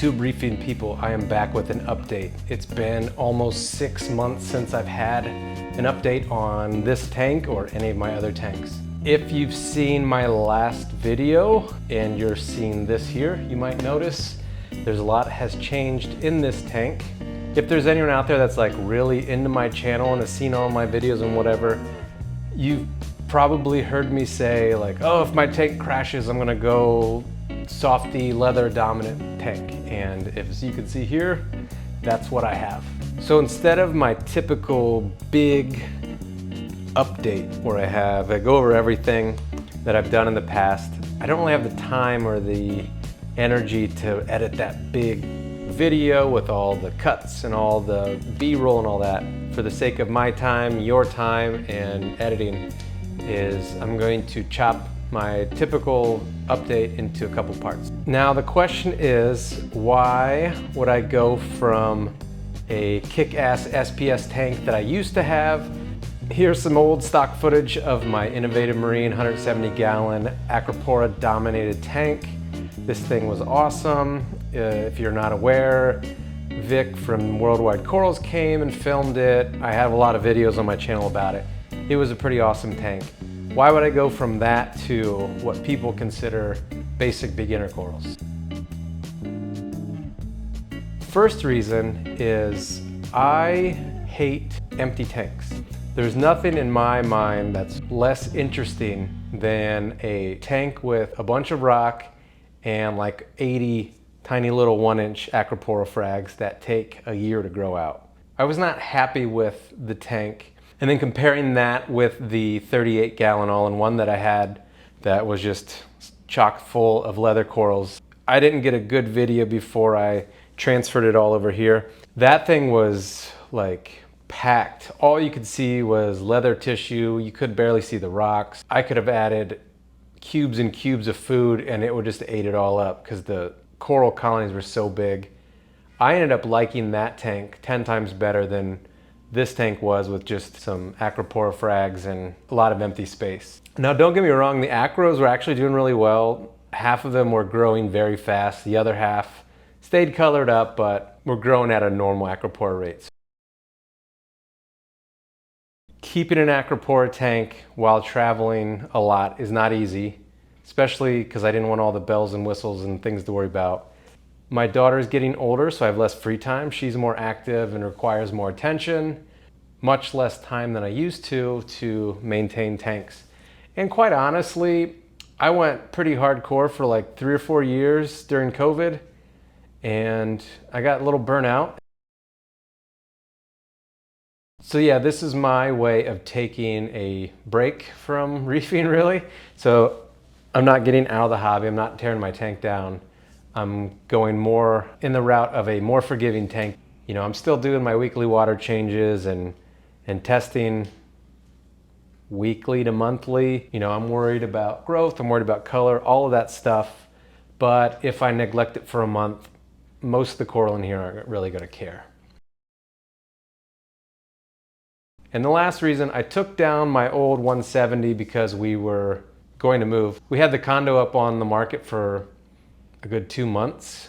YouTube reefing people, I am back with an update. It's been almost 6 months since I've had an update on this tank or any of my other tanks. If you've seen my last video and you're seeing this here, you might notice there's a lot has changed in this tank. If there's anyone out there that's like really into my channel and has seen all my videos and whatever, you've probably heard me say like, oh, if my tank crashes, I'm gonna go softy leather dominant tank. And as you can see here, that's what I have. So instead of my typical big update where I go over everything that I've done in the past, I don't really have the time or the energy to edit that big video with all the cuts and all the B-roll and all that. For the sake of my time, your time, and editing, I'm going to chop my typical update into a couple parts. Now the question is, why would I go from a kick-ass SPS tank that I used to have? Here's some old stock footage of my Innovative Marine 170-gallon acropora dominated tank. This thing was awesome. If you're not aware, Vic from Worldwide Corals came and filmed it. I have a lot of videos on my channel about it. It was a pretty awesome tank. Why would I go from that to what people consider basic beginner corals? First reason is I hate empty tanks. There's nothing in my mind that's less interesting than a tank with a bunch of rock and like 80 tiny little 1-inch acropora frags that take a year to grow out. I was not happy with the tank. And then comparing that with the 38-gallon all-in-one that I had that was just chock full of leather corals. I didn't get a good video before I transferred it all over here. That thing was like packed. All you could see was leather tissue. You could barely see the rocks. I could have added cubes and cubes of food and it would just ate it all up because the coral colonies were so big. I ended up liking that tank 10 times better than this tank was, with just some acropora frags and a lot of empty space. Now don't get me wrong, the acros were actually doing really well. Half of them were growing very fast. The other half stayed colored up, but were growing at a normal acropora rate. Keeping an acropora tank while traveling a lot is not easy, especially because I didn't want all the bells and whistles and things to worry about. My daughter's getting older, so I have less free time. She's more active and requires more attention, much less time than I used to maintain tanks. And quite honestly, I went pretty hardcore for like 3 or 4 years during COVID, and I got a little burnout. So yeah, this is my way of taking a break from reefing, really. So I'm not getting out of the hobby, I'm not tearing my tank down. I'm going more in the route of a more forgiving tank. You know, I'm still doing my weekly water changes and testing weekly to monthly. You know, I'm worried about growth, I'm worried about color, all of that stuff. But if I neglect it for a month, most of the coral in here aren't really gonna care. And the last reason, I took down my old 170 because we were going to move. We had the condo up on the market for a good 2 months,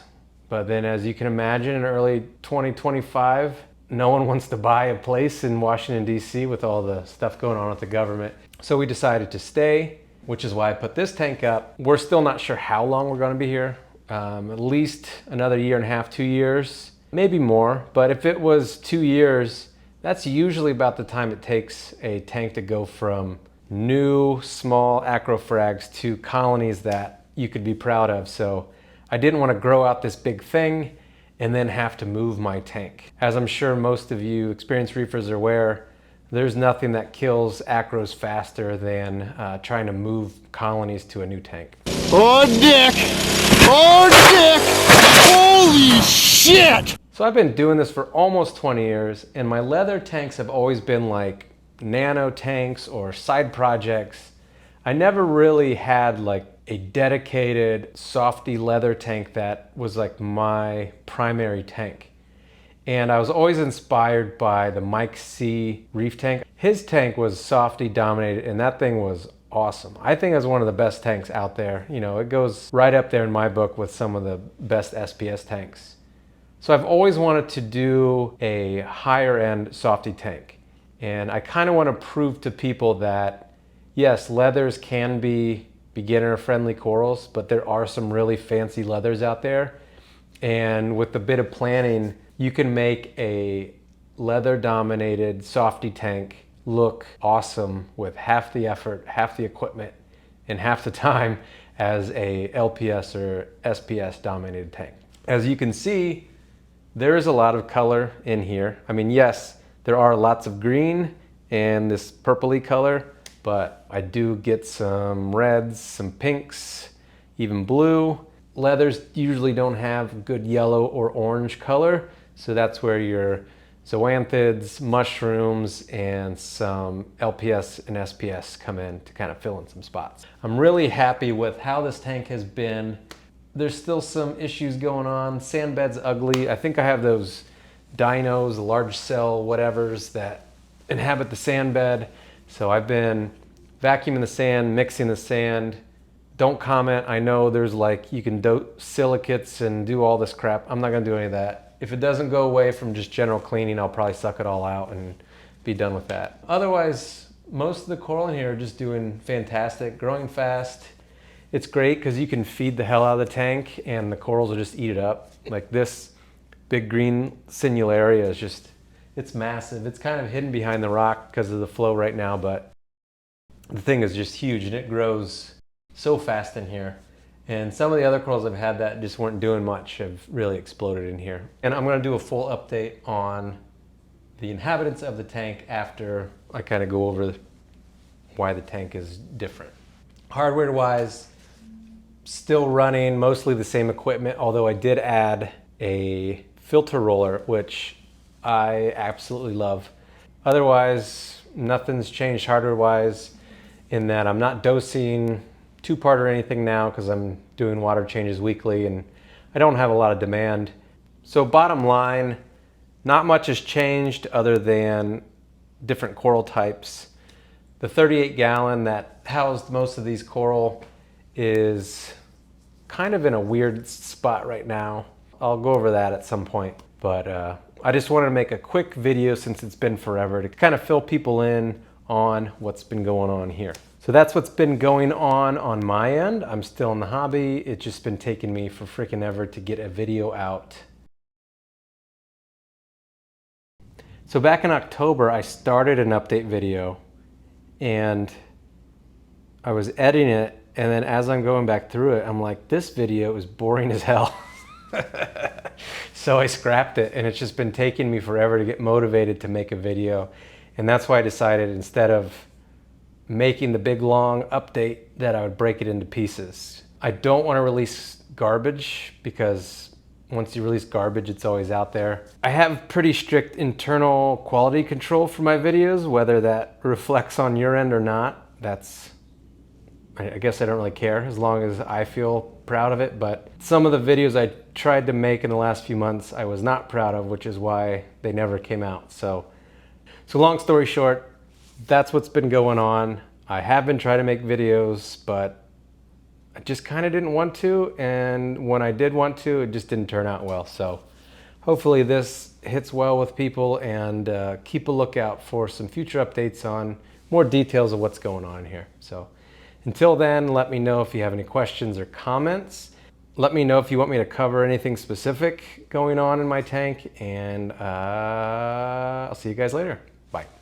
but then as you can imagine, in early 2025, no one wants to buy a place in Washington, D.C. with all the stuff going on with the government. So we decided to stay, which is why I put this tank up. We're still not sure how long we're gonna be here. At least another 1.5 years, 2 years, maybe more. But if it was 2 years, that's usually about the time it takes a tank to go from new small acrofrags to colonies that you could be proud of. So I didn't want to grow out this big thing and then have to move my tank. As I'm sure most of you experienced reefers are aware, there's nothing that kills acros faster than trying to move colonies to a new tank. Oh dick! Oh dick! Holy shit! So I've been doing this for almost 20 years, and my leather tanks have always been like nano tanks or side projects. I never really had like a dedicated softy leather tank that was like my primary tank. And I was always inspired by the Mike C. Reef tank. His tank was softy dominated and that thing was awesome. I think it's one of the best tanks out there. You know, it goes right up there in my book with some of the best SPS tanks. So I've always wanted to do a higher end softy tank. And I kind of want to prove to people that yes, leathers can be beginner friendly corals, but there are some really fancy leathers out there. And with a bit of planning, you can make a leather dominated softy tank look awesome with half the effort, half the equipment, and half the time as a LPS or SPS dominated tank. As you can see, there is a lot of color in here. I mean, yes, there are lots of green and this purpley color, but I do get some reds, some pinks, even blue. Leathers usually don't have good yellow or orange color, so that's where your zoanthids, mushrooms, and some LPS and SPS come in to kind of fill in some spots. I'm really happy with how this tank has been. There's still some issues going on. Sand bed's ugly. I think I have those dinos, large cell whatevers that inhabit the sand bed. So I've been vacuuming the sand, mixing the sand. Don't comment. I know there's like, you can dope silicates and do all this crap. I'm not gonna do any of that. If it doesn't go away from just general cleaning, I'll probably suck it all out and be done with that. Otherwise, most of the coral in here are just doing fantastic, growing fast. It's great because you can feed the hell out of the tank and the corals will just eat it up. Like this big green sinularia is just, it's massive. It's kind of hidden behind the rock because of the flow right now, but the thing is just huge and it grows so fast in here. And some of the other corals I've had that just weren't doing much have really exploded in here. And I'm gonna do a full update on the inhabitants of the tank after I kind of go over why the tank is different. Hardware wise, still running mostly the same equipment, although I did add a filter roller, which I absolutely love. Otherwise, nothing's changed hardware wise in that I'm not dosing two-part or anything now because I'm doing water changes weekly and I don't have a lot of demand. So bottom line, not much has changed other than different coral types. The 38 gallon that housed most of these coral is kind of in a weird spot right now. I'll go over that at some point, but I just wanted to make a quick video since it's been forever to kind of fill people in on what's been going on here. So that's what's been going on my end. I'm still in the hobby. It's just been taking me for freaking ever to get a video out. So back in October, I started an update video and I was editing it, and then as I'm going back through it, I'm like, this video is boring as hell. So I scrapped it, and it's just been taking me forever to get motivated to make a video. And that's why I decided, instead of making the big long update, that I would break it into pieces. I don't want to release garbage because once you release garbage, it's always out there. I have pretty strict internal quality control for my videos, whether that reflects on your end or not. I guess I don't really care as long as I feel proud of it, but some of the videos I tried to make in the last few months I was not proud of, which is why they never came out. So long story short, that's what's been going on. I have been trying to make videos, but I just kind of didn't want to, and when I did want to, it just didn't turn out well. So hopefully this hits well with people, and keep a lookout for some future updates on more details of what's going on here. So until then, let me know if you have any questions or comments. Let me know if you want me to cover anything specific going on in my tank, and I'll see you guys later. Bye.